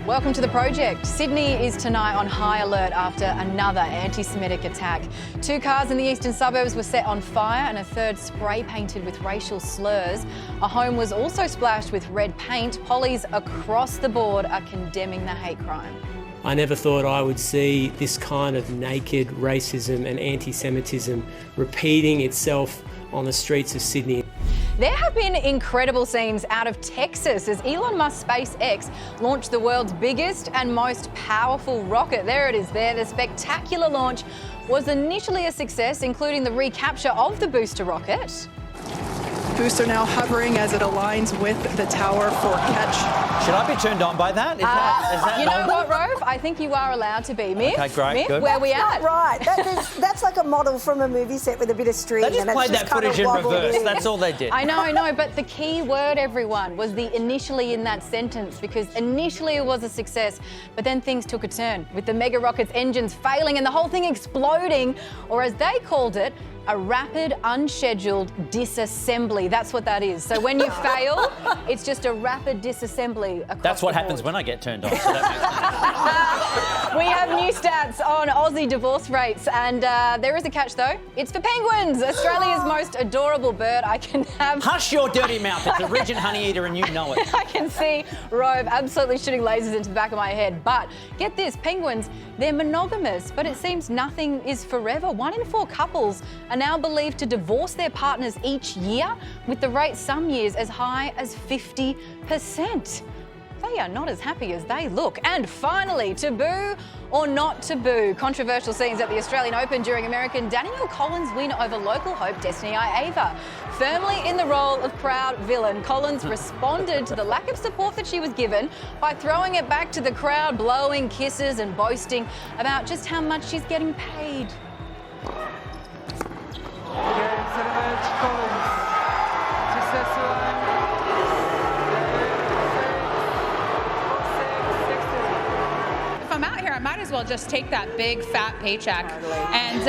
Welcome to The Project. Sydney is tonight on high alert after another anti-Semitic attack. 2 cars in the eastern suburbs were set on fire and a third spray painted with racial slurs. A home was also splashed with red paint. Pollies across the board are condemning the hate crime. I never thought I would see this kind of naked racism and anti-Semitism repeating itself on the streets of Sydney. There have been incredible scenes out of Texas as Elon Musk's SpaceX launched the world's biggest and most powerful rocket. There it is there. The spectacular launch was initially a success, including the recapture of the booster rocket. Booster now hovering as it aligns with the tower for catch. Should I be turned on by that? Is that you know what, Rove? I think you are allowed to be. Miff, okay, great, Miff, good. Where we at? Right, that's like a model from a movie set with a bit of string. They just played that footage in reverse. That's all they did. I know, but the key word, everyone, was the initially in that sentence, because initially it was a success, but then things took a turn with the mega rocket's engines failing and the whole thing exploding, or as they called it, a rapid, unscheduled disassembly. That's what that is. So when you fail, it's just a rapid disassembly across That's what the happens board. when I get turned on. So that We have new stats on Aussie divorce rates, and there is a catch though. It's for penguins, Australia's most adorable bird. I can have... Hush your dirty mouth. It's a Regent honey eater and you know it. I can see Rove absolutely shooting lasers into the back of my head. But get this, penguins, they're monogamous, but it seems nothing is forever. 1 in 4 couples are now believed to divorce their partners each year, with the rate some years as high as 50%. They are not as happy as they look. And finally, taboo or not taboo? Controversial scenes at the Australian Open during American Danielle Collins' win over local hope Destiny Iava. Firmly in the role of proud villain, Collins responded to the lack of support that she was given by throwing it back to the crowd, blowing kisses and boasting about just how much she's getting paid. If I'm out here, I might as well just take that big fat paycheck. And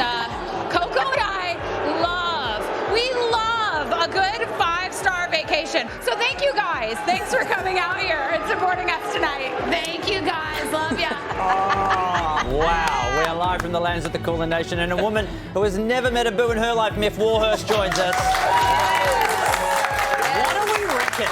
Coco and I we love a good 5-star vacation. So thank you guys. Thanks for coming out here and supporting us tonight. Thank you guys. Love ya. Oh, wow. We are live from the lands of the Cooler Nation, and a woman who has never met a boo in her life, Miff Warhurst, joins us. What do we reckon?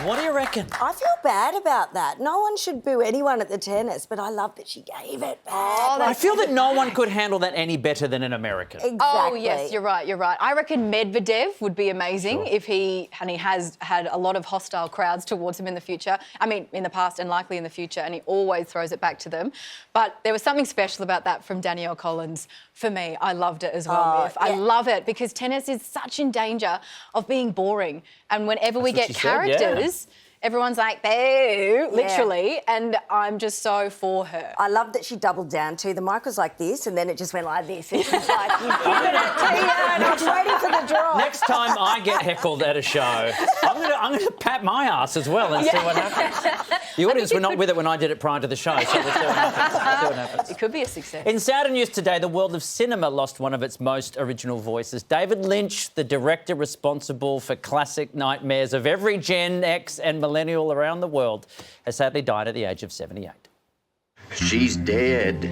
What do you reckon? I feel bad about that. No one should boo anyone at the tennis, but I love that she gave it back. I feel that no one could handle that any better than an American. Exactly. Oh, yes, you're right. I reckon Medvedev would be amazing if he has had a lot of hostile crowds towards him in the future. I mean, in the past and likely in the future, and he always throws it back to them. But there was something special about that from Danielle Collins. For me, I loved it as well, Miff. I love it because tennis is such in danger of being boring. And whenever we get characters, everyone's like, boo, literally, and I'm just so for her. I love that she doubled down too. The mic was like this, and then it just went like this. It was like, you've given it to you, and I'm waiting for the drop. Next time I get heckled at a show, I'm gonna pat my ass as well and see what happens. The audience were not with it when I did it prior to the show, so we'll see what happens. It could be a success. In sadder news today, the world of cinema lost one of its most original voices. David Lynch, the director responsible for classic nightmares of every Gen X and millennial around the world, has sadly died at the age of 78. She's dead,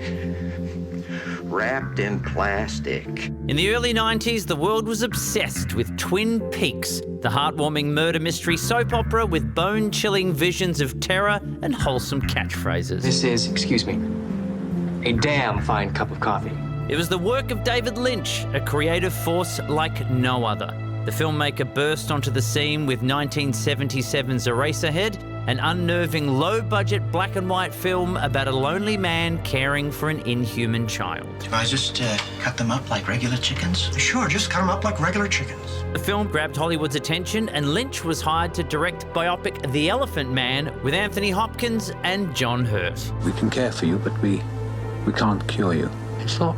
wrapped in plastic. In the early 90s, the world was obsessed with Twin Peaks, the heartwarming murder mystery soap opera with bone-chilling visions of terror and wholesome catchphrases. This is, excuse me, a damn fine cup of coffee. It was the work of David Lynch, a creative force like no other. The filmmaker burst onto the scene with 1977's Eraserhead, an unnerving low-budget black and white film about a lonely man caring for an inhuman child. Do I just cut them up like regular chickens? Sure, just cut them up like regular chickens. The film grabbed Hollywood's attention, and Lynch was hired to direct biopic The Elephant Man with Anthony Hopkins and John Hurt. We can care for you, but we can't cure you. It's not.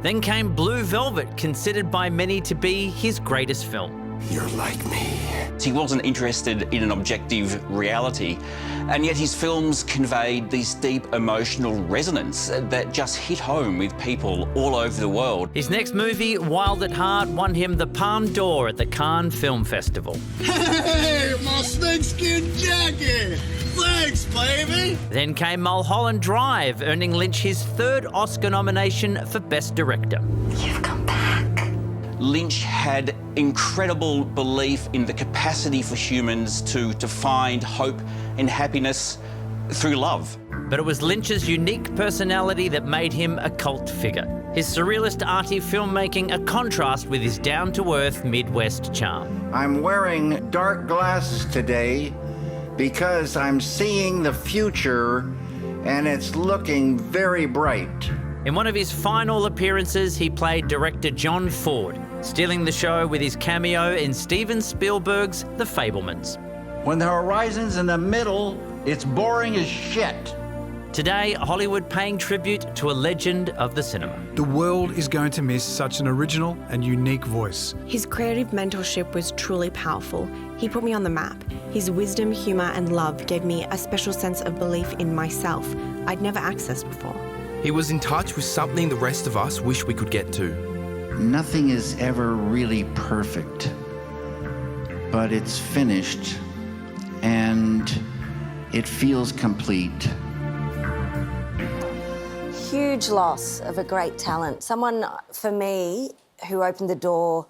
Then came Blue Velvet, considered by many to be his greatest film. You're like me. He wasn't interested in an objective reality, and yet his films conveyed this deep emotional resonance that just hit home with people all over the world. His next movie, Wild at Heart, won him the Palme d'Or at the Cannes Film Festival. Hey, my snakeskin jacket! Thanks, baby! Then came Mulholland Drive, earning Lynch his third Oscar nomination for Best Director. You've come back. Lynch had incredible belief in the capacity for humans to find hope and happiness through love. But it was Lynch's unique personality that made him a cult figure. His surrealist arty filmmaking a contrast with his down-to-earth Midwest charm. I'm wearing dark glasses today because I'm seeing the future and it's looking very bright. In one of his final appearances, he played director John Ford, stealing the show with his cameo in Steven Spielberg's The Fabelmans. When the horizon's in the middle, it's boring as shit. Today, Hollywood paying tribute to a legend of the cinema. The world is going to miss such an original and unique voice. His creative mentorship was truly powerful. He put me on the map. His wisdom, humour and love gave me a special sense of belief in myself I'd never accessed before. He was in touch with something the rest of us wish we could get to. Nothing is ever really perfect, but it's finished and it feels complete. Huge loss of a great talent. Someone, for me, who opened the door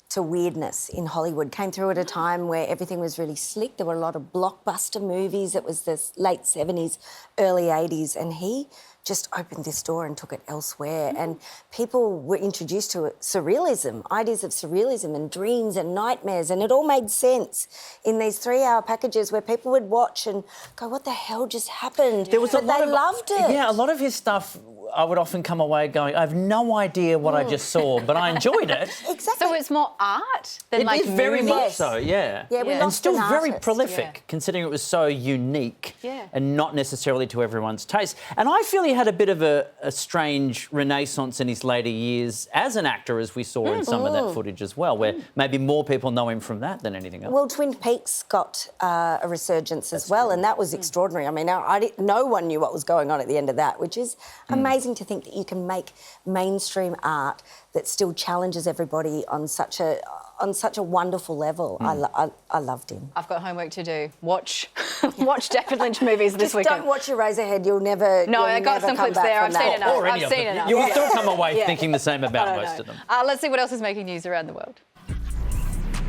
to weirdness in Hollywood. Came through at a time where everything was really slick. There were a lot of blockbuster movies. It was the late 70s, early 80s, and he just opened this door and took it elsewhere. And people were introduced to surrealism, ideas of surrealism and dreams and nightmares, and it all made sense in these 3-hour packages where people would watch and go, what the hell just happened? There was but they loved it. Yeah, a lot of his stuff, I would often come away going, I have no idea what I just saw, but I enjoyed it. Exactly. So it's more art than It like is very movies? much so, yeah. Yeah, we And lost still an very artist. prolific, considering it was so unique Yeah. and not necessarily to everyone's taste. And I feel he had a bit of a strange renaissance in his later years as an actor, as we saw in some of that footage as well, where maybe more people know him from that than anything else. Well, Twin Peaks got a resurgence as well, and that was extraordinary. I mean, no one knew what was going on at the end of that, which is amazing to think that you can make mainstream art that still challenges everybody on such a wonderful level. I loved him. I've got homework to do. Watch David Lynch movies this Just weekend. don't watch your Razorhead. You'll never. No, I got never some come clips back there. from I've that. seen enough. Or any I've of seen them. enough. You will still come away thinking the same about most of them. Let's see what else is making news around the world.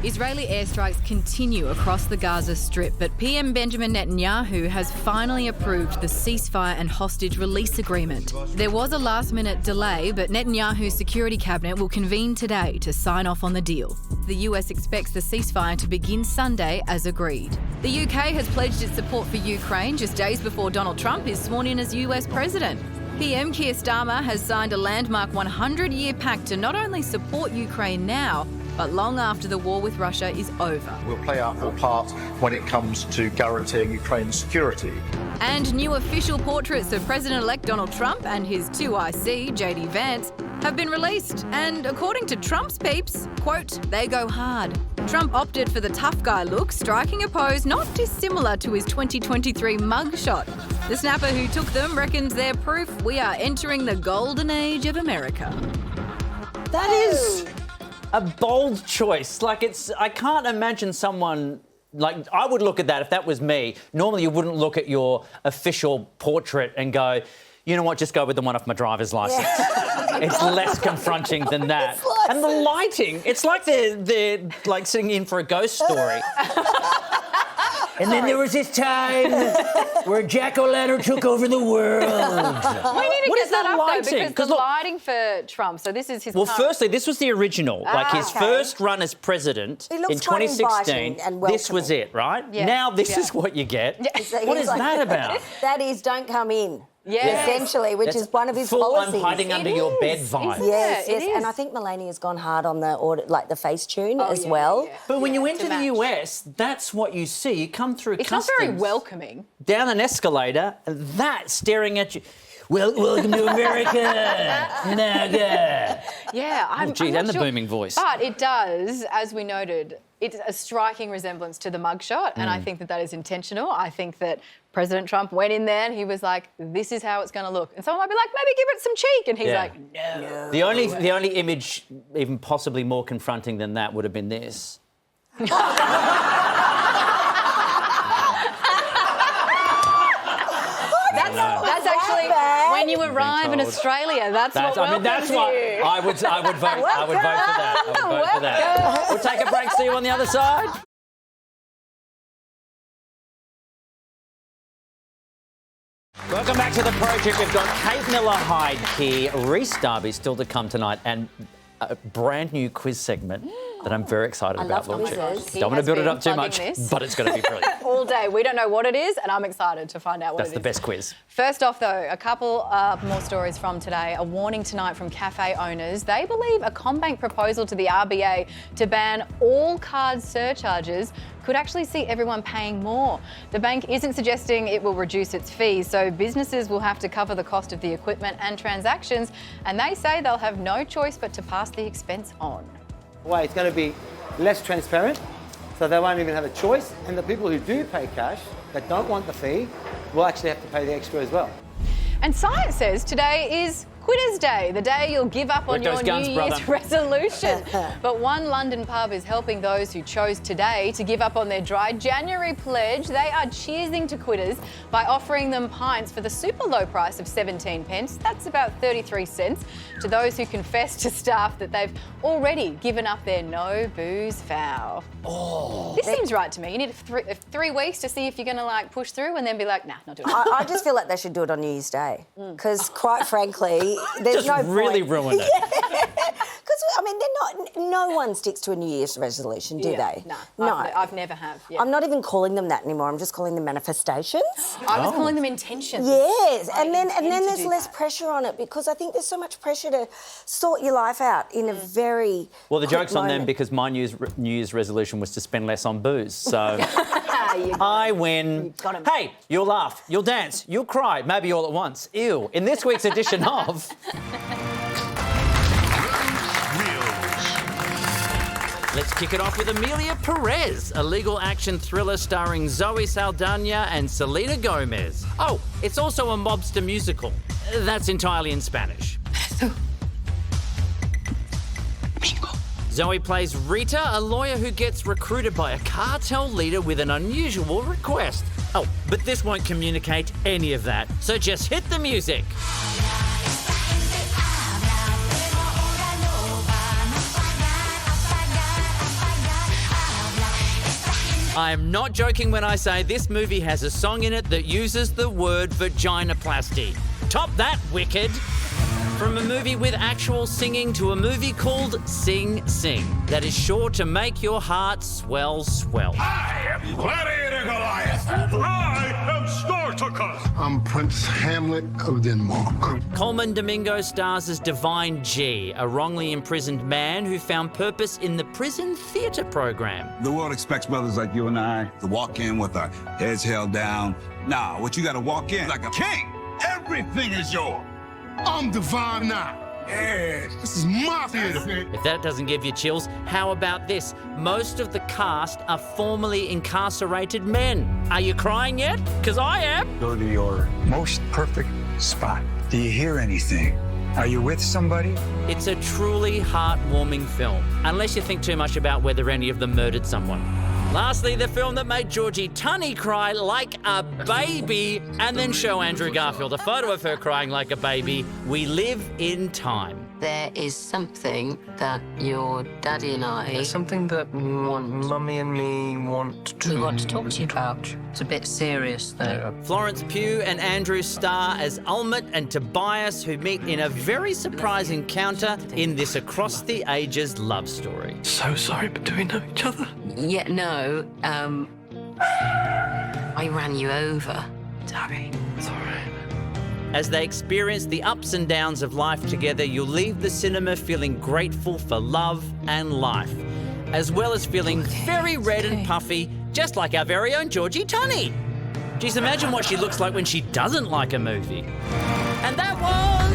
Israeli airstrikes continue across the Gaza Strip, but PM Benjamin Netanyahu has finally approved the ceasefire and hostage release agreement. There was a last-minute delay, but Netanyahu's security cabinet will convene today to sign off on the deal. The US expects the ceasefire to begin Sunday as agreed. The UK has pledged its support for Ukraine just days before Donald Trump is sworn in as US president. PM Keir Starmer has signed a landmark 100-year pact to not only support Ukraine now, but long after the war with Russia is over. We'll play our full part when it comes to guaranteeing Ukraine's security. And new official portraits of President-elect Donald Trump and his 2IC, JD Vance, have been released. And according to Trump's peeps, quote, they go hard. Trump opted for the tough guy look, striking a pose not dissimilar to his 2023 mugshot. The snapper who took them reckons they're proof we are entering the golden age of America. That is a bold choice. I can't imagine someone, I would look at that if that was me. Normally you wouldn't look at your official portrait and go, you know what, just go with the one off my driver's licence. Yeah. It's less confronting than that. And the lighting, it's like they're like sitting in for a ghost story. And then there was this time where jack-o'-lantern took over the world. We need to What get is that the up, lighting? though, because the lighting for Trump, so this is his Well, current- firstly, this was the original, his first run as president He looks in quite 2016. inviting and This was welcoming. it, right? Yeah. Now this is what you get. What is that about? That is, don't come in. Yes. Essentially, which That's is one of his full policies. I'm hiding under your bed vibe. Yes, It yes. is. And I think Melania's gone hard on the the Facetune as well. But when you enter the US, that's what you see. You come through It's customs, not very welcoming. down an escalator, and that staring at you. Welcome to America, NAGA. Yeah, I'm gee, not and the sure. booming voice. But it does, as we noted, it's a striking resemblance to the mugshot, and I think that is intentional. I think that President Trump went in there and he was like, this is how it's going to look. And someone might be like, maybe give it some cheek. And he's like, no. The only image even possibly more confronting than that would have been this. That's actually when you arrive in Australia. That's what that's what I would vote. I would vote for that. I would vote for that. We'll take a break. See you on the other side. Welcome back to the project. We've got Kate Miller-Heidke, Rhys Darby still to come tonight, and a brand new quiz segment that I'm very excited about launching. Don't want to build it up too much, but it's going to be brilliant. All day. We don't know what it is, and I'm excited to find out what it is. That's the best quiz. First off, though, a couple more stories from today. A warning tonight from cafe owners. They believe a CommBank proposal to the RBA to ban all card surcharges could actually see everyone paying more. The bank isn't suggesting it will reduce its fees, so businesses will have to cover the cost of the equipment and transactions, and they say they'll have no choice but to pass the expense on. Well, it's going to be less transparent, so they won't even have a choice, and the people who do pay cash, that don't want the fee, will actually have to pay the extra as well. And science says today is Quitters Day, the day you'll give up on your New Year's resolution. But one London pub is helping those who chose today to give up on their dry January pledge. They are cheersing to quitters by offering them pints for the super low price of 17 pence. That's about 33 cents to those who confess to staff that they've already given up their no booze vow. Oh. This seems right to me. You need 3 weeks to see if you're going to like push through and then be like, nah, not doing it. I just feel like they should do it on New Year's Day because, quite frankly, there's just no really point. ruined it. Because I mean, no one sticks to a New Year's resolution, do they? No, I've never have. Yeah. I'm not even calling them that anymore. I'm just calling them manifestations. I was calling them intentions. Yes, and then there's less pressure on it because I think there's so much pressure to sort your life out in a very Well, the joke's on them moment. because my New Year's resolution was to spend less on booze. So I win. Hey, you'll laugh, you'll dance, you'll cry, maybe all at once. Ew. In this week's edition of... Let's kick it off with Amelia Perez, a legal action thriller starring Zoe Saldana and Selena Gomez. Oh, it's also a mobster musical. That's entirely in Spanish. Zoe plays Rita, a lawyer who gets recruited by a cartel leader with an unusual request. Oh, but this won't communicate any of that, so just hit the music. I am not joking when I say this movie has a song in it that uses the word vaginoplasty. Top that, Wicked! From a movie with actual singing to a movie called Sing Sing that is sure to make your heart swell. I am Gladiator Goliath. I am Spartacus. I'm Prince Hamlet of Denmark. Coleman Domingo stars as Divine G, a wrongly imprisoned man who found purpose in the prison theatre program. The world expects brothers like you and I to walk in with our heads held down. Nah, what you gotta walk in like a king. Everything is yours. I'm divine now. Yeah, this is my theater. If that doesn't give you chills, how about this? Most of the cast are formerly incarcerated men. Are you crying yet? Because I am. Go to your most perfect spot. Do you hear anything? Are you with somebody? It's a truly heartwarming film, unless you think too much about whether any of them murdered someone. Lastly, the film that made Georgie Tunney cry like a baby and then show Andrew Garfield a photo of her crying like a baby, We Live in Time. There is something that your daddy and I... There's something that Mummy and me want to... We want to talk to you about. It's a bit serious, though. Florence Pugh and Andrew star as Ulmut and Tobias, who meet in a very surprise encounter in this across-the-ages love story. So sorry, but do we know each other? Yeah, no. I ran you over. Sorry. Sorry. As they experience the ups and downs of life together, you'll leave the cinema feeling grateful for love and life, as well as feeling very red and puffy, just like our very own Georgie Tunney. Geez, imagine what she looks like when she doesn't like a movie. And that was...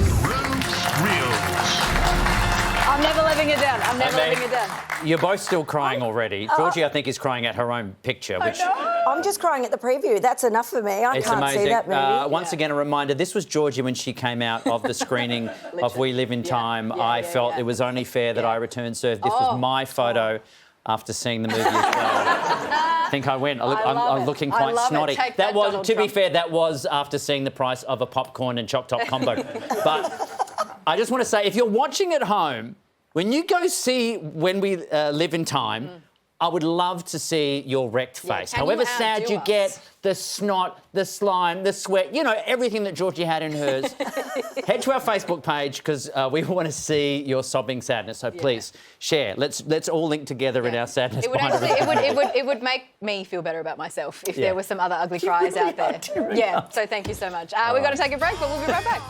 I'm I'm never living it down. I'm never living it down. You're both still crying already. Georgie, I think, is crying at her own picture, which I'm just crying at the preview. That's enough for me. I it's can't amazing. see that movie. Once again, a reminder, this was Georgie when she came out of the screening of We Live in Time. I felt it was only fair that I returned serve. This was my photo after seeing the movie as well. I think I win. I'm looking quite snotty. That was, to be fair, that was after seeing the price of a popcorn and choc top combo. But I just want to say, if you're watching at home, when you go see When We Live in Time, I would love to see your wrecked face. However sad you get, the snot, the slime, the sweat, you know, everything that Georgie had in hers. Head to our Facebook page because we want to see your sobbing sadness. So please share. Let's all link together in our sadness. It would actually, it would make me feel better about myself if there were some other ugly cries out there. So thank you so much. We've got to take a break, but we'll be right back.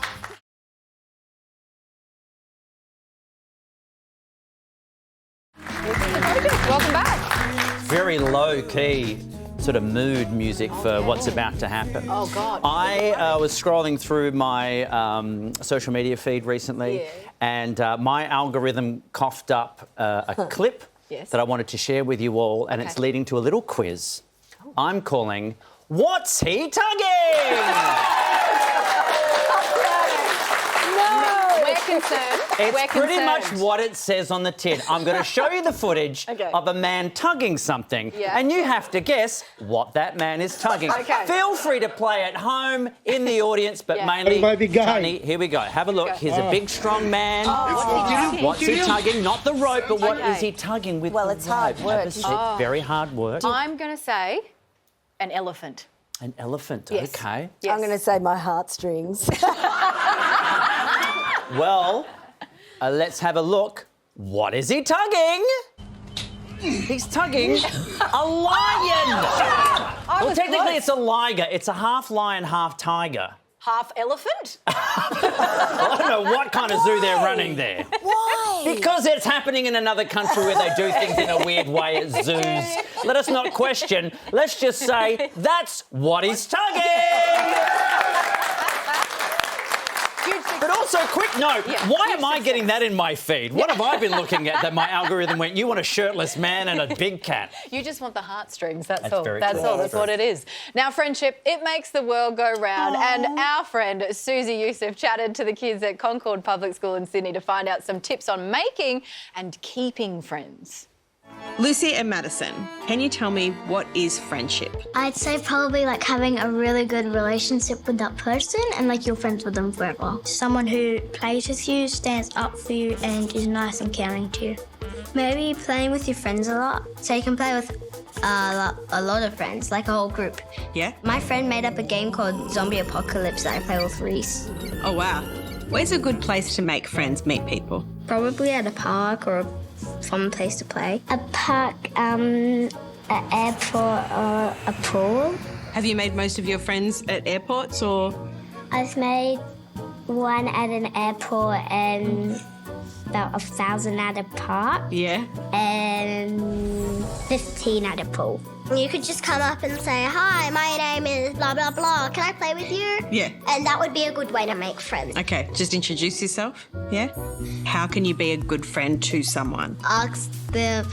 Welcome back. Very low-key sort of mood music for what's about to happen. Oh, God. I was scrolling through my social media feed recently and my algorithm coughed up a clip that I wanted to share with you all, and it's leading to a little quiz I'm calling What's He Tugging? We're concerned. It's pretty much what it says on the tin. I'm going to show you the footage of a man tugging something, and you have to guess what that man is tugging. Feel free to play at home, in the audience, but mainly Tony. Here we go. Have a look. Here's a big, strong man. What's he tugging? Not the rope, but what is he tugging with? Well, it's hard work. Very hard work. I'm going to say an elephant. An elephant, Yes. okay. Yes. I'm going to say my heartstrings. Well, let's have a look. What is he tugging? He's tugging a lion. Well, technically, it's a liger. It's a half lion, half tiger. Half elephant? I don't know what kind of zoo they're running there. Why? Because it's happening in another country where they do things in a weird way at zoos. Let us not question. Let's just say that's what he's tugging. But also, quick note, why am I getting that in my feed? What have I been looking at that my algorithm went, you want a shirtless man and a big cat? You just want the heartstrings, that's all. Very That's cool. all, that's what it is. Now, friendship, it makes the world go round. And our friend Susie Youssef chatted to the kids at Concord Public School in Sydney to find out some tips on making and keeping friends. Lucy and Madison, can you tell me what is friendship? I'd say probably like having a really good relationship with that person and like you're friends with them forever. Someone who plays with you, stands up for you and is nice and caring to you. Maybe playing with your friends a lot. So you can play with a lot of friends, like a whole group. Yeah? My friend made up a game called Zombie Apocalypse that I play with Rhys. Oh, wow. Where's a good place to make friends, meet people? Probably at a park or a fun place to play. A park, an airport or a pool. Have you made most of your friends at airports or? I've made one at an airport and about 1,000 at a park. Yeah. And 15 at a pool. You could just come up and say, hi, my name is blah, blah, blah. Can I play with you? Yeah. And that would be a good way to make friends. Okay, just introduce yourself, yeah? How can you be a good friend to someone? Ask them,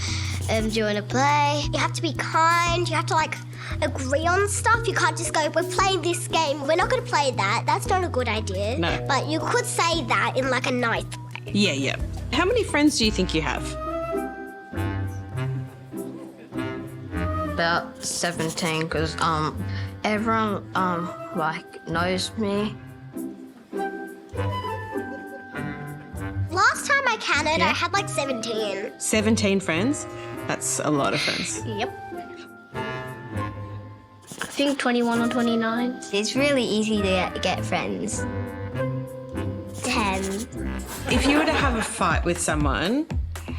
do you want to play? You have to be kind. You have to, like, agree on stuff. You can't just go, we're playing this game. We're not going to play that. That's not a good idea. No. But you could say that in, like, a nice way. Yeah, yeah. How many friends do you think you have? About 17, because everyone like knows me. Last time I counted, I had like 17. 17 friends? That's a lot of friends. Yep. I think 21 or 29. It's really easy to get friends. 10. If you were to have a fight with someone,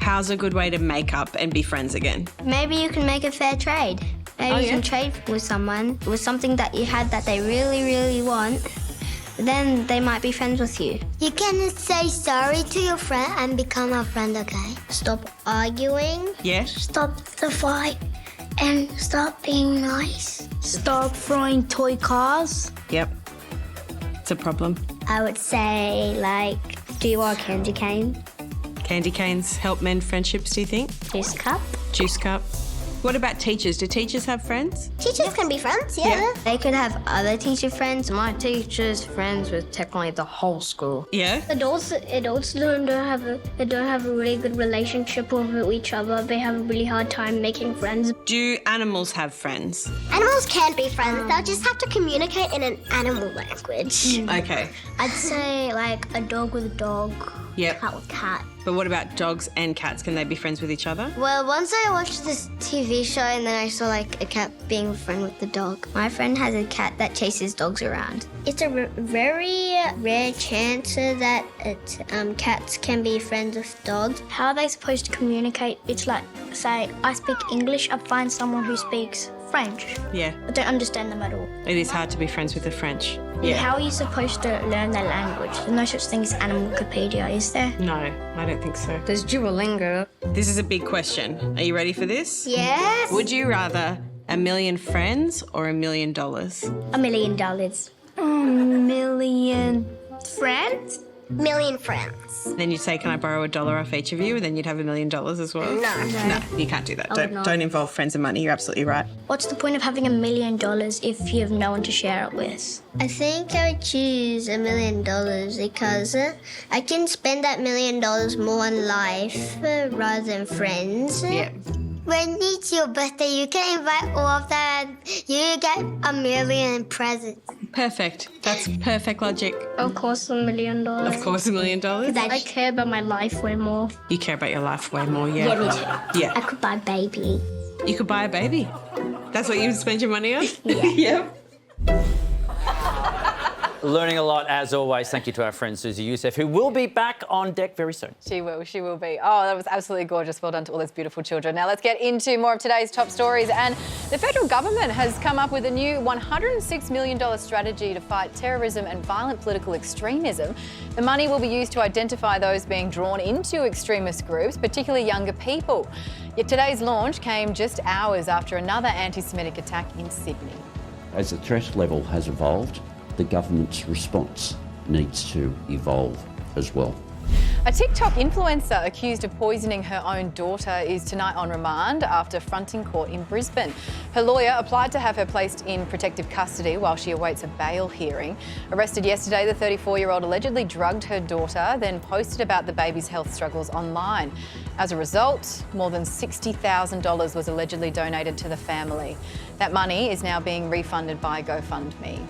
how's a good way to make up and be friends again? Maybe you can make a fair trade. Maybe you can trade with someone with something that you had that they really, really want. Then they might be friends with you. You can say sorry to your friend and become a friend, okay? Stop arguing. Yes. Stop the fight and stop being nice. Stop throwing toy cars. Yep. It's a problem. I would say, like, do you want a candy cane? Candy canes help mend friendships, do you think? Juice cup. Juice cup. What about teachers? Do teachers have friends? Teachers can be friends, yeah. They could have other teacher friends. My teacher's friends with technically the whole school. Yeah. Adults don't have a really good relationship with each other. They have a really hard time making friends. Do animals have friends? Animals can be friends. They'll just have to communicate in an animal language. Okay. I'd say like a dog with a dog. Yep. Cat with cat. But what about dogs and cats? Can they be friends with each other? Well, once I watched this TV show and then I saw like a cat being a friend with the dog. My friend has a cat that chases dogs around. It's a very rare chance that cats can be friends with dogs. How are they supposed to communicate? It's like, say, I speak English, I find someone who speaks French. Yeah. I don't understand them at all. It is hard to be friends with the French. Yeah. How are you supposed to learn their language? There's no such thing as Animalpedia, is there? No, I don't think so. There's Duolingo. This is a big question. Are you ready for this? Yes. Would you rather 1 million friends or $1 million? $1 million. $1 million friends? Million friends. Then you'd say, can I borrow $1 off each of you? And then you'd have $1 million as well? No. You can't do that. I would not. Don't involve friends and money. You're absolutely right. What's the point of having $1 million if you have no one to share it with? I think I would choose $1 million because I can spend that $1 million more on life rather than friends. Yeah. When it's your birthday, you can invite all of them. You get $1 million presents. Perfect. That's perfect logic. Of course, $1 million. Of course, $1 million. Because I care about my life way more. You care about your life way more, yeah. Yeah, me too. Yeah. I could buy a baby. You could buy a baby. That's what you would spend your money on? Yeah. Yep. Learning a lot, as always. Thank you to our friend Susie Youssef, who will be back on deck very soon. She will be. Oh, that was absolutely gorgeous. Well done to all those beautiful children. Now let's get into more of today's top stories. And the federal government has come up with a new $106 million strategy to fight terrorism and violent political extremism. The money will be used to identify those being drawn into extremist groups, particularly younger people. Yet today's launch came just hours after another anti-Semitic attack in Sydney. As the threat level has evolved, the government's response needs to evolve as well. A TikTok influencer accused of poisoning her own daughter is tonight on remand after fronting court in Brisbane. Her lawyer applied to have her placed in protective custody while she awaits a bail hearing. Arrested yesterday, the 34-year-old allegedly drugged her daughter, then posted about the baby's health struggles online. As a result, more than $60,000 was allegedly donated to the family. That money is now being refunded by GoFundMe.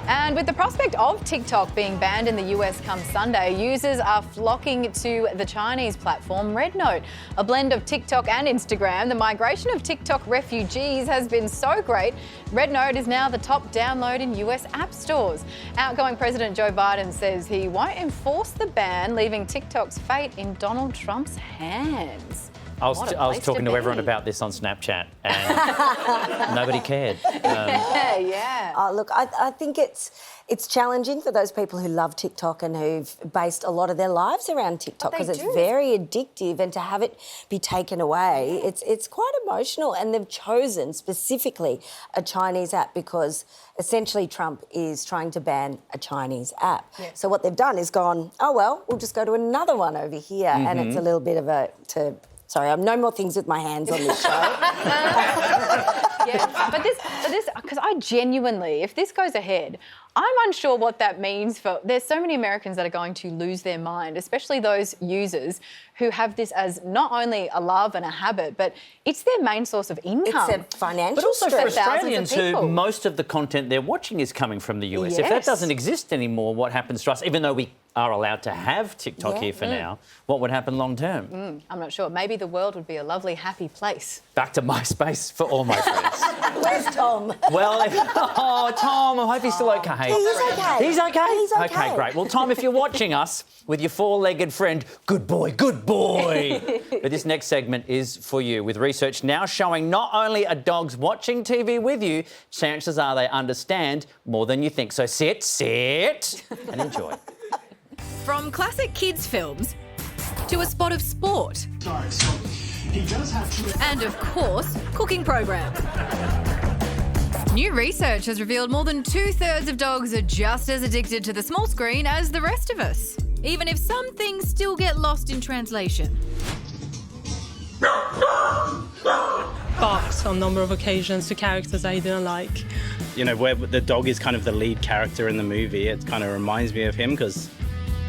And with the prospect of TikTok being banned in the US come Sunday, users are flocking to the Chinese platform RedNote. A blend of TikTok and Instagram, the migration of TikTok refugees has been so great, RedNote is now the top download in US app stores. Outgoing President Joe Biden says he won't enforce the ban, leaving TikTok's fate in Donald Trump's hands. I was talking to everyone about this on Snapchat and nobody cared. Yeah. Oh, look, I think it's challenging for those people who love TikTok and who've based a lot of their lives around TikTok because it's very addictive, and to have it be taken away, it's quite emotional. And they've chosen specifically a Chinese app because essentially Trump is trying to ban a Chinese app. Yeah. So what they've done is gone, oh, well, we'll just go to another one over here. And it's a little bit of Sorry, I'm no more things with my hands on this show. Yeah, but this, because I genuinely, if this goes ahead, I'm unsure what that means for. There's so many Americans that are going to lose their mind, especially those users who have this as not only a love and a habit, but it's their main source of income. It's a financial But also for Australians who people. most of the content they're watching is coming from the US. If that Yes. doesn't exist anymore, what happens to us? Even though we are allowed to have TikTok here for now, what would happen long term? I'm not sure. Maybe the world would be a lovely, happy place. Back to MySpace for all my friends. Where's Tom? Well, Tom, I hope he's still okay. He's okay. He's okay? He's okay. Okay, great. Well, Tom, if you're watching us with your four-legged friend, good boy, good boy. But this next segment is for you, with research now showing not only are dogs watching TV with you, chances are they understand more than you think. So sit, and enjoy. From classic kids' films to a spot of sport. Sorry, so he does have to... And of course, cooking programs. New research has revealed more than 2/3 of dogs are just as addicted to the small screen as the rest of us, even if some things still get lost in translation. Barks on a number of occasions to characters I didn't like. You know, where the dog is kind of the lead character in the movie, it kind of reminds me of him because,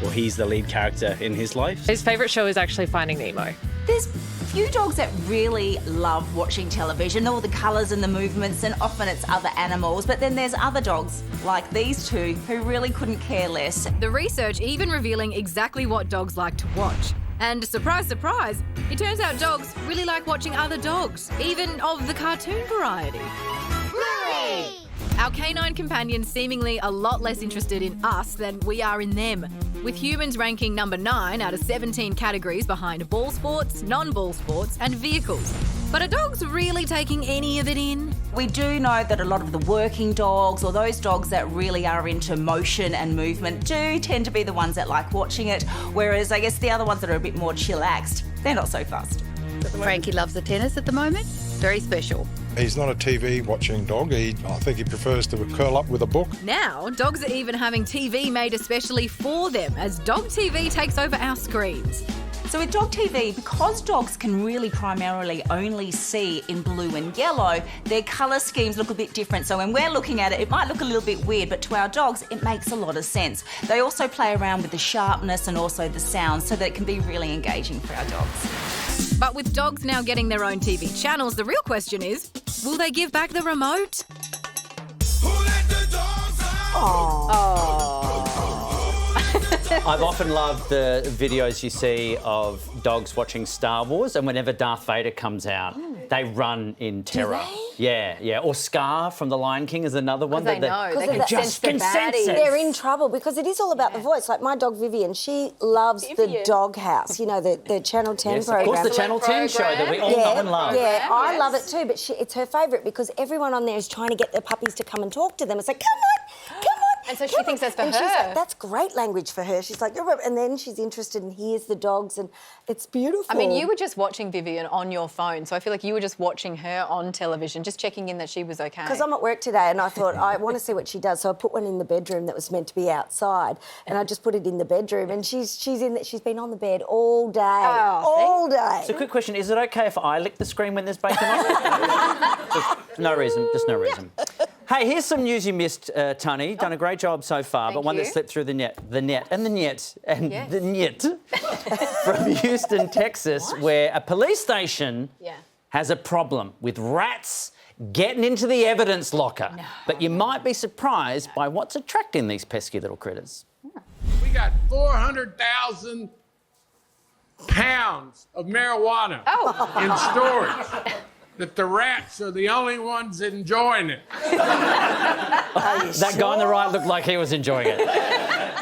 well, he's the lead character in his life. His favourite show is actually Finding Nemo. There's few dogs that really love watching television, all the colours and the movements, and often it's other animals. But then there's other dogs, like these two, who really couldn't care less. The research even revealing exactly what dogs like to watch. And surprise, surprise, it turns out dogs really like watching other dogs, even of the cartoon variety. Hooray! Our canine companions seemingly a lot less interested in us than we are in them, with humans ranking number 9 out of 17 categories behind ball sports, non-ball sports and vehicles. But are dogs really taking any of it in? We do know that a lot of the working dogs, or those dogs that really are into motion and movement, do tend to be the ones that like watching it, whereas I guess the other ones that are a bit more chillaxed, they're not so fussed. Frankie loves the tennis at the moment. Very special. He's not a TV watching dog. I think he prefers to curl up with a book. Now, dogs are even having TV made especially for them as dog TV takes over our screens. So with dog TV, because dogs can really primarily only see in blue and yellow, their colour schemes look a bit different. So when we're looking at it, it might look a little bit weird, but to our dogs, it makes a lot of sense. They also play around with the sharpness and also the sound so that it can be really engaging for our dogs. But with dogs now getting their own TV channels, the real question is, will they give back the remote? I've often loved the videos you see of dogs watching Star Wars, and whenever Darth Vader comes out, they run in terror. Yeah. Or Scar from The Lion King is another one. They know. They can sense the baddies. They're in trouble because it is all about the voice. Like my dog Vivian, she loves the Dog House, you know, the Channel 10 program. Of course, the Channel 10 show that we all know and love. Yeah, I love it too, but it's her favourite because everyone on there is trying to get their puppies to come and talk to them. It's like, come on. And so she thinks that's for her. She's like, that's great language for her. She's like, and then she's interested and hears the dogs, and it's beautiful. I mean, you were just watching Vivian on your phone, so I feel like you were just watching her on television, just checking in that she was okay. Because I'm at work today and I thought, I want to see what she does, so I put one in the bedroom that was meant to be outside, and I just put it in the bedroom, and she's been on the bed all day, all day. So, quick question: is it okay if I lick the screen when there's bacon on? Just no reason. Hey, here's some news you missed, Tunny. Done a great job so far, but one that slipped through the net from Houston, Texas, where a police station has a problem with rats getting into the evidence locker. No. But you might be surprised by what's attracting these pesky little critters. We got 400,000 pounds of marijuana in storage. That the rats are the only ones enjoying it. That guy on the right looked like he was enjoying it.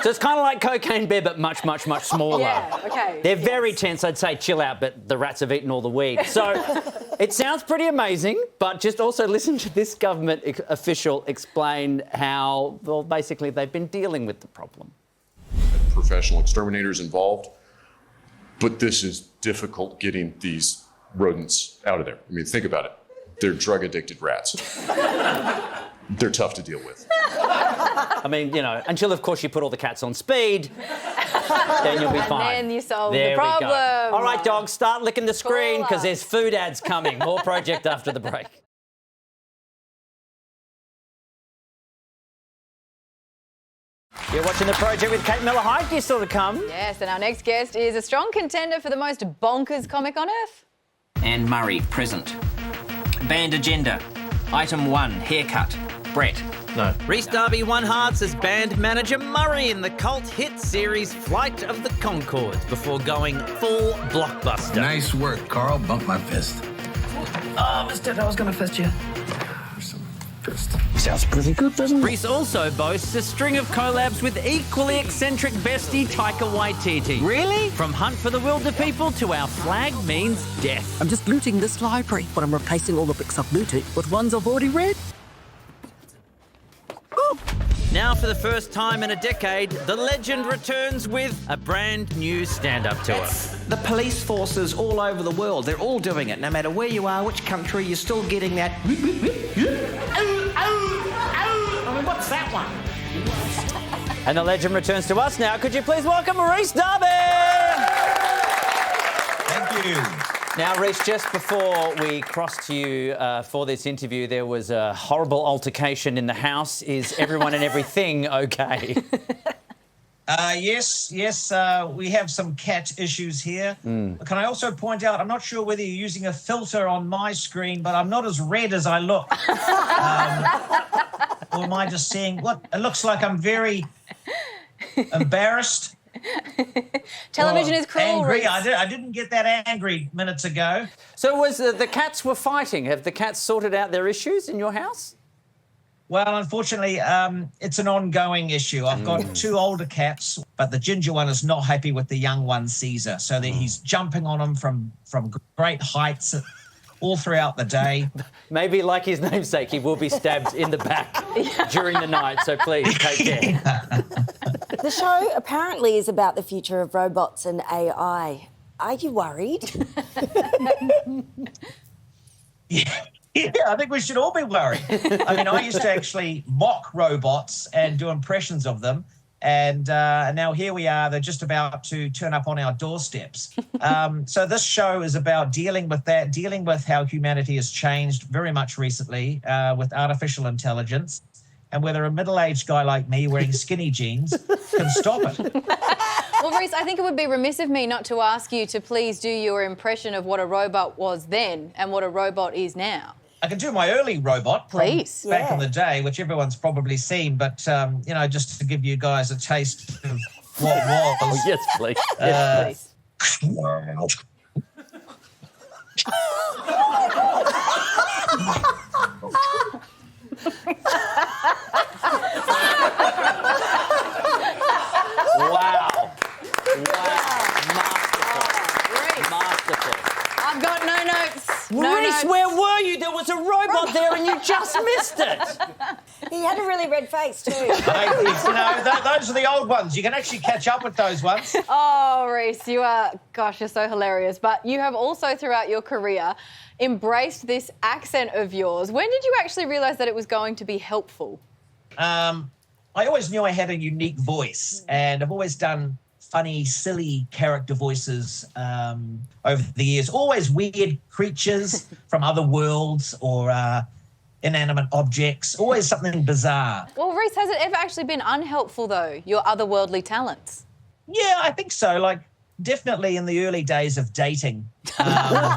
So it's kind of like Cocaine Bear, but much, much, much smaller. Yeah, okay. They're very tense. I'd say chill out, but the rats have eaten all the weed. So it sounds pretty amazing, but just also listen to this government official explain how, well, basically they've been dealing with the problem. Professional exterminators involved, but this is difficult getting these rodents out of there. I mean, think about it. They're drug-addicted rats. They're tough to deal with. I mean, you know, until, of course, you put all the cats on speed, then you'll be fine. And then you solve there the problem. We go. All right, dogs, start licking the screen because there's food ads coming. More Project after the break. You're watching The Project with Kate Miller-Heidke, still to come. Yes, and our next guest is a strong contender for the most bonkers comic on earth. Anne Murray, present. Banned agenda. Item 1, haircut. Brett. No. Rhys Darby won hearts as band manager Murray in the cult hit series Flight of the Conchords before going full blockbuster. Nice work, Carl. Bump my fist. Oh, mister, I was going to fist you. Sounds pretty good, doesn't it? Rhys also boasts a string of collabs with equally eccentric bestie Taika Waititi. Really? From Hunt for the Wilder People to Our Flag Means Death. I'm just looting this library, but I'm replacing all the books I've looted with ones I've already read. Now, for the first time in a decade, the legend returns with a brand new stand-up tour. The police forces all over the world, they're all doing it. No matter where you are, which country, you're still getting that And the legend returns to us now. Could you please welcome Rhys Darby? Thank you. Now, Rhys, just before we crossed to you for this interview, there was a horrible altercation in the house. Is everyone and everything okay? Yes, we have some cat issues here. Can I also point out, I'm not sure whether you're using a filter on my screen, but I'm not as red as I look. Or am I just seeing, what? It looks like I'm very embarrassed. Television is cruel, Angry. Rhys. I didn't get that angry minutes ago. So was the cats were fighting. Have the cats sorted out their issues in your house? Well, unfortunately, it's an ongoing issue. I've got 2 older cats, but the ginger one is not happy with the young one, Caesar. So that he's jumping on him from great heights all throughout the day. Maybe, like his namesake, he will be stabbed in the back during the night. So please, take care. The show apparently is about the future of robots and AI. Are you worried? Yeah, I think we should all be worried. I mean, I used to actually mock robots and do impressions of them. And now here we are, they're just about to turn up on our doorsteps. So this show is about dealing with that, dealing with how humanity has changed very much recently with artificial intelligence, and whether a middle-aged guy like me wearing skinny jeans can stop it. Well, Rhys, I think it would be remiss of me not to ask you to please do your impression of what a robot was then and what a robot is now. I can do my early robot from Please. back in the day, which everyone's probably seen, but, you know, just to give you guys a taste of what was. Oh, yes, please. Yes, please. Wow. Masterful. I've got no notes. Rhys, where were you? There was a robot there and you just missed it. He had a really red face too. Those are the old ones. You can actually catch up with those ones. Oh, Rhys, you are, gosh, you're so hilarious. But you have also, throughout your career, embraced this accent of yours. When did you actually realise that it was going to be helpful? I always knew I had a unique voice, and I've always done funny, silly character voices over the years. Always weird creatures from other worlds or inanimate objects. Always something bizarre. Well, Rhys, has it ever actually been unhelpful, though, your otherworldly talents? Yeah, I think so. Like, definitely in the early days of dating. I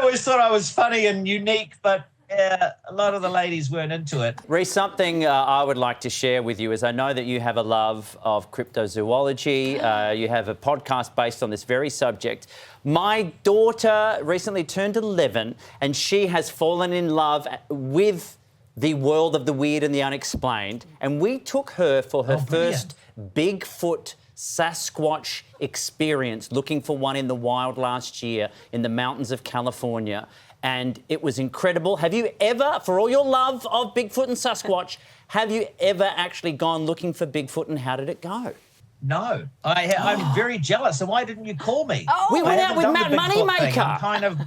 always thought I was funny and unique, but a lot of the ladies weren't into it. Rhys, something I would like to share with you is I know that you have a love of cryptozoology. You have a podcast based on this very subject. My daughter recently turned 11 and she has fallen in love with the world of the weird and the unexplained. And we took her for her first Bigfoot Sasquatch experience, looking for one in the wild last year in the mountains of California. And it was incredible. Have you ever, for all your love of Bigfoot and Sasquatch, have you ever actually gone looking for Bigfoot, and how did it go? No. I'm very jealous. And why didn't you call me? We went out with Matt Moneymaker. Kind of.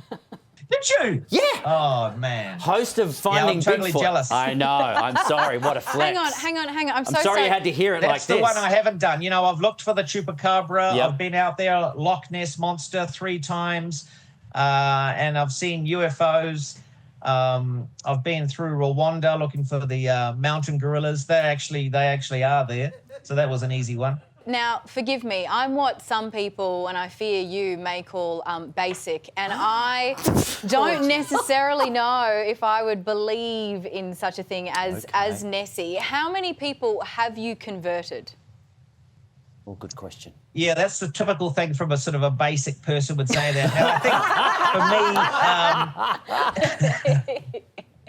Did you? Yeah. Oh, man. Host of Finding I'm totally Bigfoot. jealous. I know. I'm sorry. What a flex. Hang on. I'm so sorry you had to hear it like That's this. the one I haven't done. You know, I've looked for the Chupacabra. Yep. I've been out there, Loch Ness Monster 3 times. And I've seen UFOs. I've been through Rwanda looking for the mountain gorillas. They actually are there. So that was an easy one. Now, forgive me, I'm what some people, and I fear you, may call basic, and I don't necessarily know if I would believe in such a thing as Nessie. How many people have you converted? Well, good question. Yeah, that's the typical thing from a sort of a basic person would say that. Now, I think for me,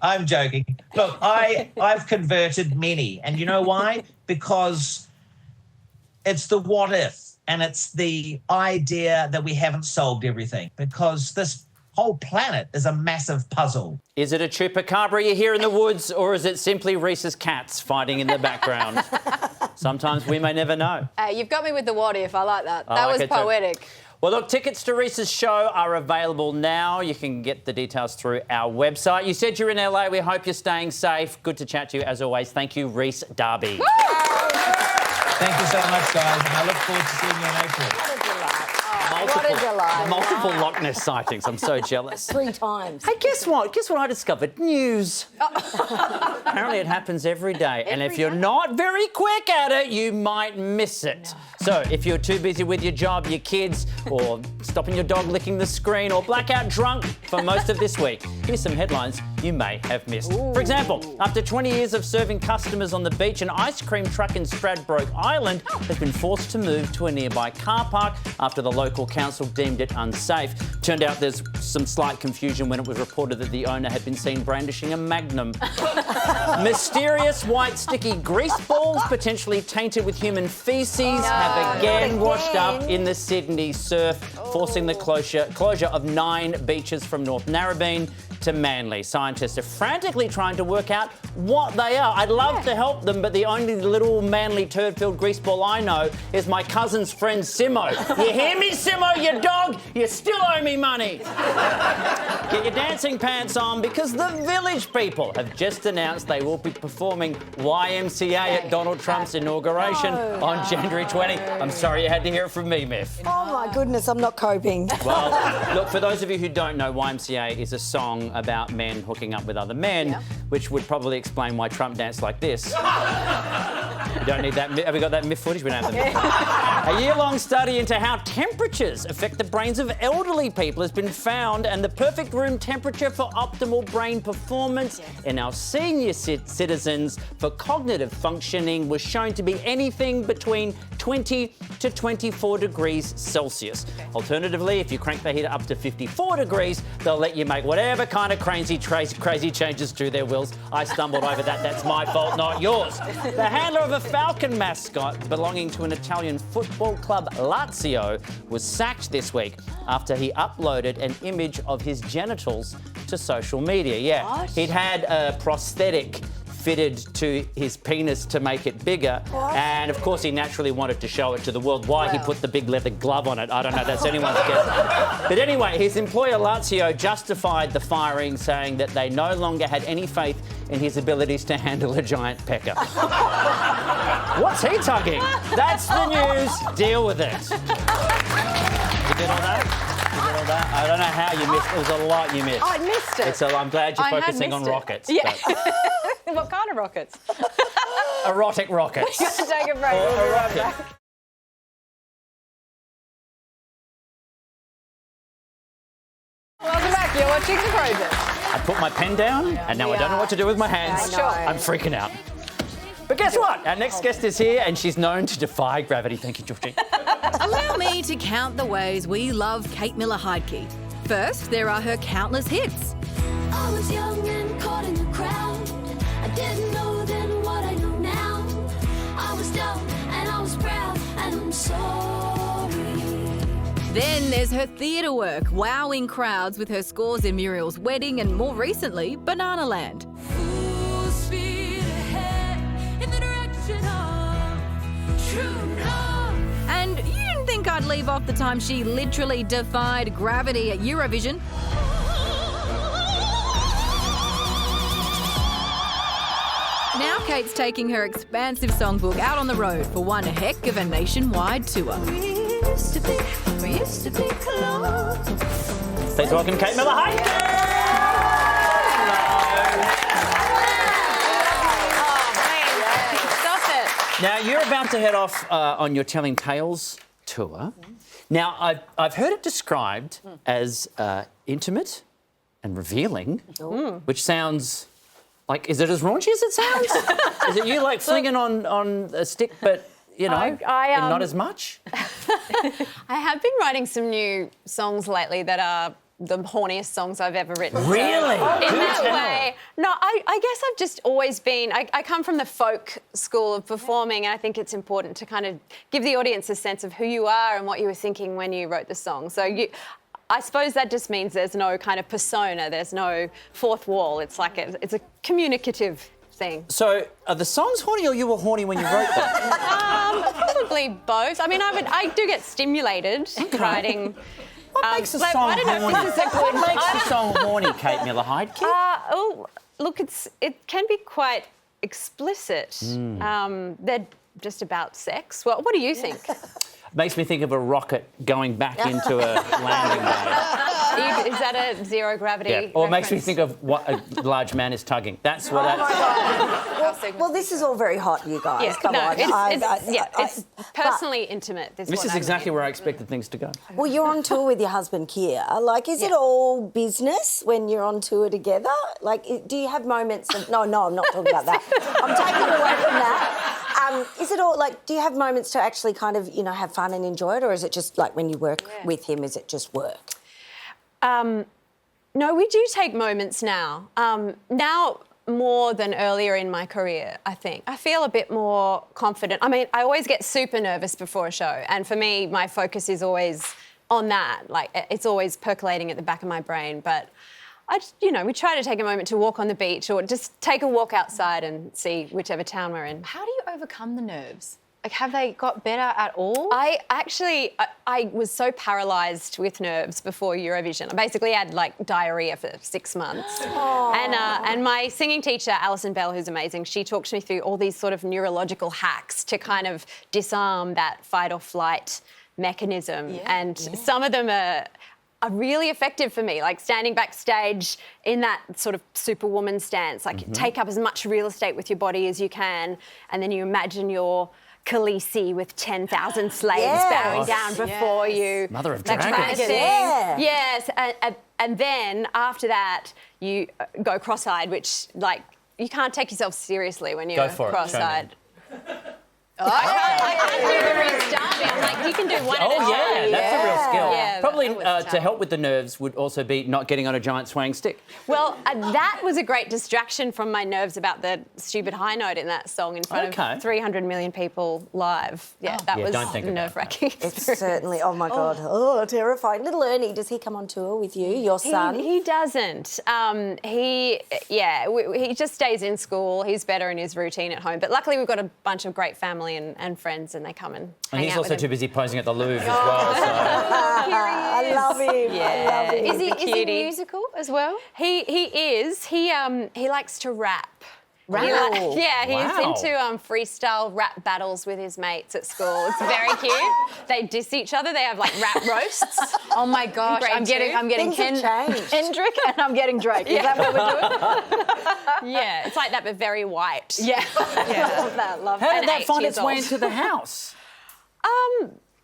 I'm joking. Look, I've converted many, and you know why? Because it's the what if, and it's the idea that we haven't solved everything, because this whole planet is a massive puzzle. Is it a Chupacabra you hear in the woods, or is it simply Rhys's cats fighting in the background? Sometimes we may never know. You've got me with the what if. I like that. I That like was it too. poetic. Well, look, tickets to Rhys's show are available now. You can get the details through our website. You said you're in LA. We hope you're staying safe. Good to chat to you, as always. Thank you, Rhys Darby. Thank you so much, guys, and I look forward to seeing you in April. What a delight. Multiple Loch Ness sightings. I'm so jealous. 3 times. Hey, guess what? Guess what I discovered? News. Apparently it happens every day. And if you're not very quick at it, you might miss it. So if you're too busy with your job, your kids, or stopping your dog licking the screen, or blackout drunk for most of this week, here's some headlines you may have missed. For example, after 20 years of serving customers on the beach, an ice cream truck in Stradbroke Island has been forced to move to a nearby car park after the local council deemed it unsafe. Turned out there's some slight confusion when it was reported that the owner had been seen brandishing a Magnum. Mysterious white sticky grease balls, potentially tainted with human feces, have again washed up in the Sydney surf, forcing the closure of 9 beaches from North Narrabeen to Manly. Scientists are frantically trying to work out what they are. I'd love to help them, but the only little Manly turd-filled grease ball I know is my cousin's friend Simo. You hear me, Simo, you dog? You still owe me money. Get your dancing pants on, because the Village People have just announced they will be performing YMCA at Donald Trump's inauguration on January 20. I'm sorry you had to hear it from me, Miff. Oh my goodness, I'm not coping. Well, look, for those of you who don't know, YMCA is a song about men hooking up with other men, which would probably explain why Trump danced like this. You don't need that. Have we got that Miff footage? We don't have them. A year-long study into how temperatures affect the brains of elderly people has been found, and the perfect room temperature for optimal brain performance in our senior citizens for cognitive functioning was shown to be anything between 20 to 24 degrees Celsius. Alternatively, if you crank the heater up to 54 degrees, they'll let you make whatever kind of crazy changes to their wills. I stumbled over that. That's my fault, not yours. The handler of a Falcon mascot belonging to an Italian football club, Lazio, was sacked this week after he uploaded an image of his genitals to social media. Yeah, he'd had a prosthetic fitted to his penis to make it bigger, and of course he naturally wanted to show it to the world. Why he put the big leather glove on it, I don't know, that's anyone's guess. But anyway, his employer Lazio justified the firing, saying that they no longer had any faith in his abilities to handle a giant pecker. What's he tugging? That's the news. Deal with it. You did all that? I don't know how you missed. It was a lot you missed. I missed it. I'm glad you're focusing on rockets. Yeah. What kind of rockets? Erotic rockets. Got to take a break. We'll be right back. Welcome back. You're watching The Crowbit. I put my pen down, and now I don't know what to do with my hands. I'm freaking out. But guess what? Our next guest is here, and she's known to defy gravity. Thank you, Georgie. Allow me to count the ways we love Kate Miller-Heidke. First, there are her countless hits. I was young and caught in the crowd. I didn't know then what I know now. I was dumb and I was proud, and I'm sorry. Then there's her theatre work, wowing crowds with her scores in Muriel's Wedding and, more recently, Bananaland. Full speed ahead in the direction of true love. And you didn't think I'd leave off the time she literally defied gravity at Eurovision. Now Kate's taking her expansive songbook out on the road for one heck of a nationwide tour. We used to be close. Please welcome Kate Miller-Heidke. Now, you're about to head off on your Telling Tales tour. Now, I've heard it described as intimate and revealing, which sounds like, is it as raunchy as it sounds? Is it you, like, flinging on a stick, but, you know, and not as much? I have been writing some new songs lately that are the horniest songs I've ever written. Really? In that way. No, I guess I've just always been... I come from the folk school of performing, and I think it's important to kind of give the audience a sense of who you are and what you were thinking when you wrote the song. So I suppose that just means there's no kind of persona, there's no fourth wall. It's like it's a communicative thing. So are the songs horny, or you were horny when you wrote them? Probably both. I mean, I do get stimulated writing. What makes a song I don't know if horny? this is a good... What makes a song horny, Kate Miller-Heidke? Look, it can be quite explicit. They're just about sex. Well, what do you think? Makes me think of a rocket going back into a landing bay. Is that a zero gravity? Yeah. Or it makes me reference? think of what a large man is tugging. That's what Well, this is all very hot, you guys. Yeah, Come no, on. it's personally intimate. This is exactly where I expected things to go. Well, you're on tour with your husband, Kia. Like, is it all business when you're on tour together? Like, do you have moments of... No, I'm not talking about that. I'm taking it away from that. Is it all, like, do you have moments to actually kind of, you know, have fun and enjoy it, or is it just, like, when you work with him, is it just work? No, we do take moments now. Now more than earlier in my career, I think. I feel a bit more confident. I mean, I always get super nervous before a show, and for me, my focus is always on that. Like, it's always percolating at the back of my brain, but we try to take a moment to walk on the beach or just take a walk outside and see whichever town we're in. How do you overcome the nerves? Like, have they got better at all? I was so paralysed with nerves before Eurovision. I basically had, like, diarrhea for 6 months. And my singing teacher, Alison Bell, who's amazing, she talked me through all these sort of neurological hacks to kind of disarm that fight or flight mechanism. Some of them are really effective for me, like standing backstage in that sort of superwoman stance, like take up as much real estate with your body as you can, and then you imagine you're Khaleesi with 10,000 slaves bowing down before you. Mother of that dragons. kind of thing. Yes, and then after that you go cross-eyed, which, like, you can't take yourself seriously when you're cross-eyed. I can't do the Rhys Darby. I'm like, you can do one at a time. Oh, yeah, that's a real skill. Yeah, Probably to help with the nerves would also be not getting on a giant swaying stick. Well, that was a great distraction from my nerves about the stupid high note in that song in front of 300 million people live. Yeah, that was nerve-wracking. It's certainly, oh my God, terrifying. Little Ernie, does he come on tour with you, your son? He doesn't. He just stays in school. He's better in his routine at home. But luckily we've got a bunch of great family and friends, and they come and hang he's out also with too him. busy posing at the Louvre as well. So. I love him. Yeah. I love him. Is he musical as well? He is. He likes to rap. Rap? He's into freestyle rap battles with his mates at school. It's very cute. They diss each other. They have, like, rap roasts. Oh my gosh! I'm getting Kendrick and I'm getting Drake. Is that what we're doing? Yeah, it's like that, but very white. Yeah. Love that. Love How that. did that find its way into the house?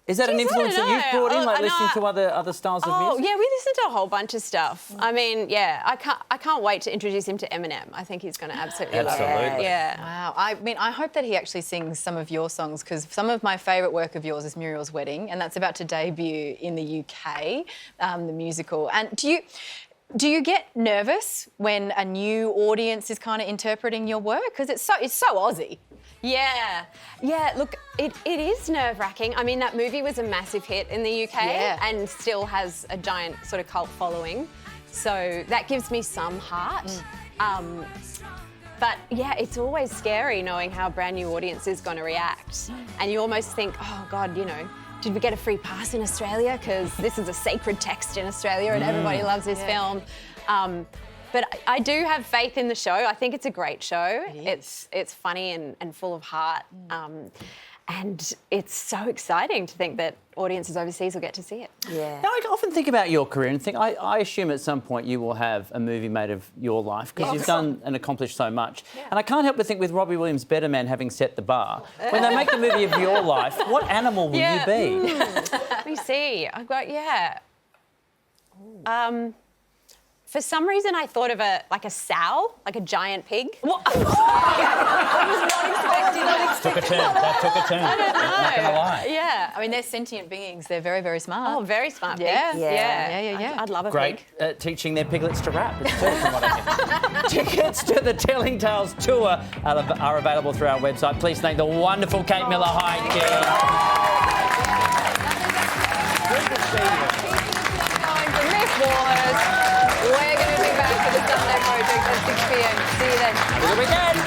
Is that an influence that you've brought in, like listening to other styles of music? Oh, yeah, we listen to a whole bunch of stuff. I mean, yeah, I can't wait to introduce him to Eminem. I think he's going to absolutely love it. Yeah. Wow. I mean, I hope that he actually sings some of your songs, because some of my favourite work of yours is Muriel's Wedding, and that's about to debut in the UK, the musical. And do you get nervous when a new audience is kind of interpreting your work? Because it's so Aussie. Yeah. Look, it is nerve-wracking. I mean, that movie was a massive hit in the UK and still has a giant sort of cult following. So that gives me some heart. But yeah, it's always scary knowing how a brand new audience is going to react. And you almost think, oh God, did we get a free pass in Australia? Because this is a sacred text in Australia and everybody loves this film. But I do have faith in the show. I think it's a great show. It's funny and full of heart. And it's so exciting to think that audiences overseas will get to see it. Yeah. Now, I often think about your career and think, I assume at some point you will have a movie made of your life, because you've done and accomplished so much. Yeah. And I can't help but think, with Robbie Williams' Better Man having set the bar, when they make the movie of your life, what animal will you be? Let me see. I've got, for some reason, I thought of a sow, like a giant pig. What? I was not expecting that. That took a turn. I don't know. I'm not going to lie. Yeah. I mean, they're sentient beings. They're very, very smart. Oh, very smart pigs. Yeah. I'd love a Great pig. at teaching their piglets to rap. It's true, from what I hear. Tickets to the Telling Tales tour are available through our website. Please thank the wonderful Kate Miller-Heidke. Good to see you. We're going to be back for the Sunday Project at 6 p.m. See you then. Have a good weekend.